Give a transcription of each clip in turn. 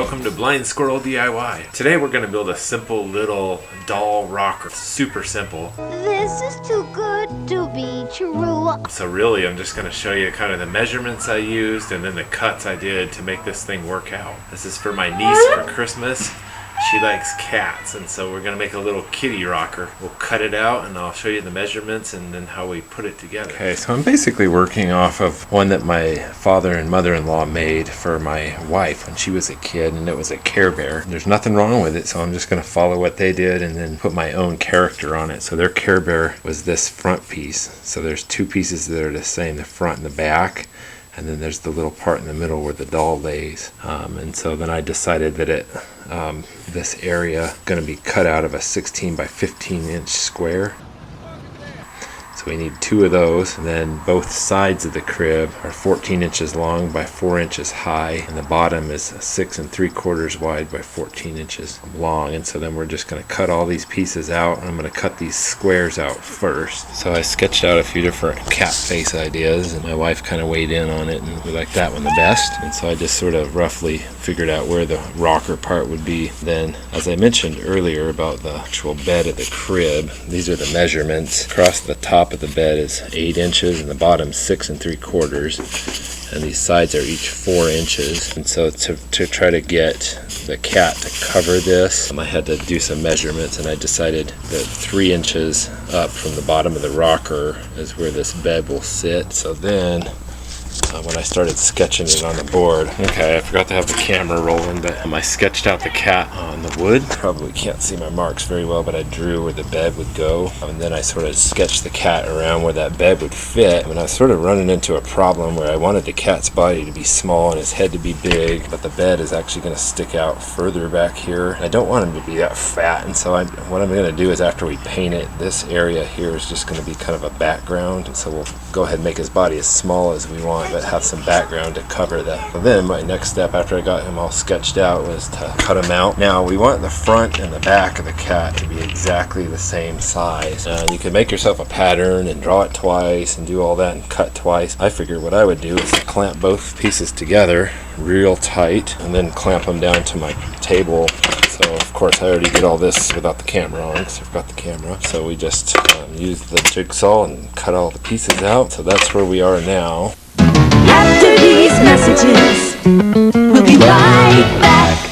welcome to Blind Squirrel DIY. Today we're going to build a simple little doll rocker. Super simple. This is too good to be true. So really I'm just going to show you kind of the measurements I used and then the cuts I did to make this thing work out. This is for my niece for Christmas. She likes cats, and so we're going to make a little kitty rocker. We'll cut it out and I'll show you the measurements and then how we put it together. Okay, so I'm basically working off of one that my father and mother-in-law made for my wife when she was a kid, and it was a Care Bear. There's nothing wrong with it, so I'm just going to follow what they did and then put my own character on it. So their Care Bear was this front piece. So there's two pieces that are the same, the front and the back. And then there's the little part in the middle where the doll lays. And so then I decided that this area going to be cut out of a 16 by 15 inch square. So we need two of those, and then both sides of the crib are 14 inches long by 4 inches high, and the bottom is 6 3/4 wide by 14 inches long. And so then we're just going to cut all these pieces out, and I'm going to cut these squares out first. So I sketched out a few different cat face ideas, and my wife kind of weighed in on it, and we liked that one the best. And so I just sort of roughly figured out where the rocker part would be. Then, as I mentioned earlier about the actual bed of the crib, these are the measurements. Across the top of the bed is 8 inches and the bottom 6 3/4, and these sides are each 4 inches. And so to try to get the cat to cover this, I had to do some measurements, and I decided that 3 inches up from the bottom of the rocker is where this bed will sit. So then when I started sketching it on the board, okay, I forgot to have the camera rolling, but I sketched out the cat on the wood. Probably can't see my marks very well, but I drew where the bed would go, and then I sort of sketched the cat around where that bed would fit. And I was sort of running into a problem where I wanted the cat's body to be small and his head to be big, but the bed is actually going to stick out further back here. I don't want him to be that fat, and so what I'm going to do is, after we paint it, this area here is just going to be kind of a background. And so we'll go ahead and make his body as small as we want, but have some background to cover that. So then my next step after I got him all sketched out was to cut him out. Now we want the front and the back of the cat to be exactly the same size. You can make yourself a pattern and draw it twice and do all that and cut twice. I figured what I would do is clamp both pieces together real tight and then clamp them down to my table. So of course I already did all this without the camera on because I've got the camera. So we just used the jigsaw and cut all the pieces out. So that's where we are now. After these messages, we'll be right back.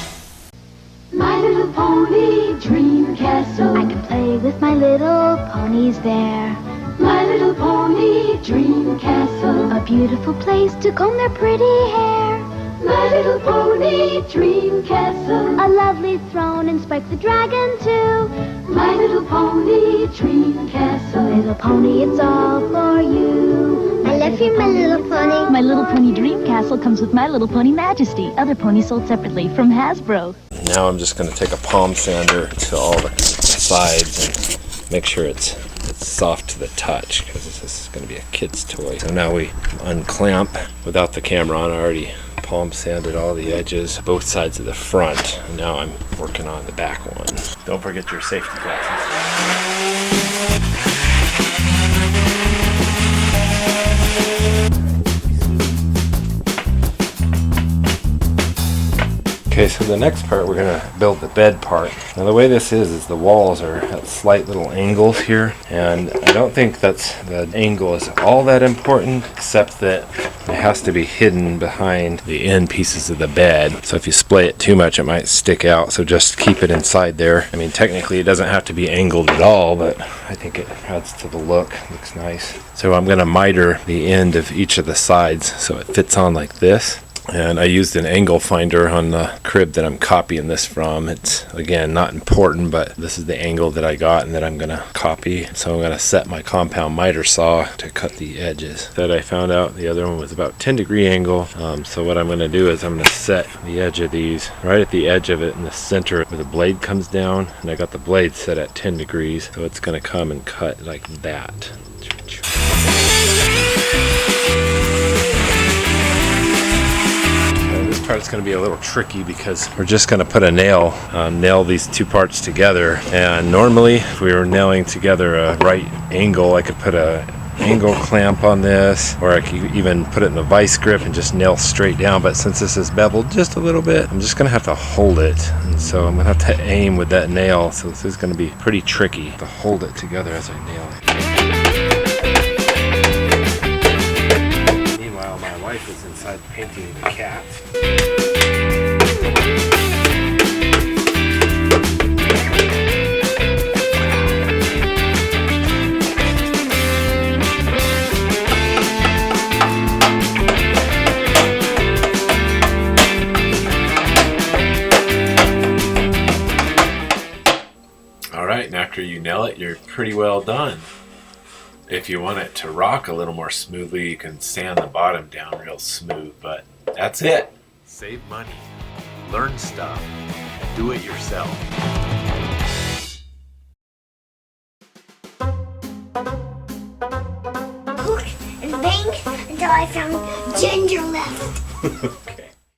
My little pony dream castle. I can play with my little ponies there. My little pony dream castle. A beautiful place to comb their pretty hair. My little pony dream castle. A lovely throne and Spike the dragon too. My little pony dream castle. Little pony, it's all for you. I love you, my little pony. My Little Pony Dream Castle comes with My Little Pony Majesty. Other ponies sold separately from Hasbro. Now I'm just going to take a palm sander to all the sides and make sure it's soft to the touch, because this is going to be a kid's toy. So now we unclamp without the camera on. I already palm sanded all the edges, both sides of the front. And now I'm working on the back one. Don't forget your safety glasses. Okay, so the next part, we're going to build the bed part. Now the way this is the walls are at slight little angles here, and I don't think the angle is all that important, except that it has to be hidden behind the end pieces of the bed. So if you splay it too much, it might stick out, so just keep it inside there. I mean, technically it doesn't have to be angled at all, but I think it adds to the look. It looks nice. So I'm going to miter the end of each of the sides so it fits on like this. And I used an angle finder on the crib that I'm copying this from. It's, again, not important, but this is the angle that I got and that I'm going to copy. So I'm going to set my compound miter saw to cut the edges. That I found out the other one was about 10-degree angle. So what I'm going to do is I'm going to set the edge of these right at the edge of it in the center where the blade comes down. And I got the blade set at 10 degrees. So it's going to come and cut like that. Part's going to be a little tricky because we're just going to put a nail these two parts together, and normally if we were nailing together a right angle, I could put a angle clamp on this, or I could even put it in the vice grip and just nail straight down, but since this is beveled just a little bit, I'm just gonna have to hold it, and so I'm gonna have to aim with that nail, so this is gonna be pretty tricky to hold it together as I nail it. Meanwhile, my wife is inside painting the cat. Alright, and after you nail it, you're pretty well done. If you want it to rock a little more smoothly, you can sand the bottom down real smooth, but that's it. Save money, learn stuff, do it yourself. Cook and bake until I found ginger left.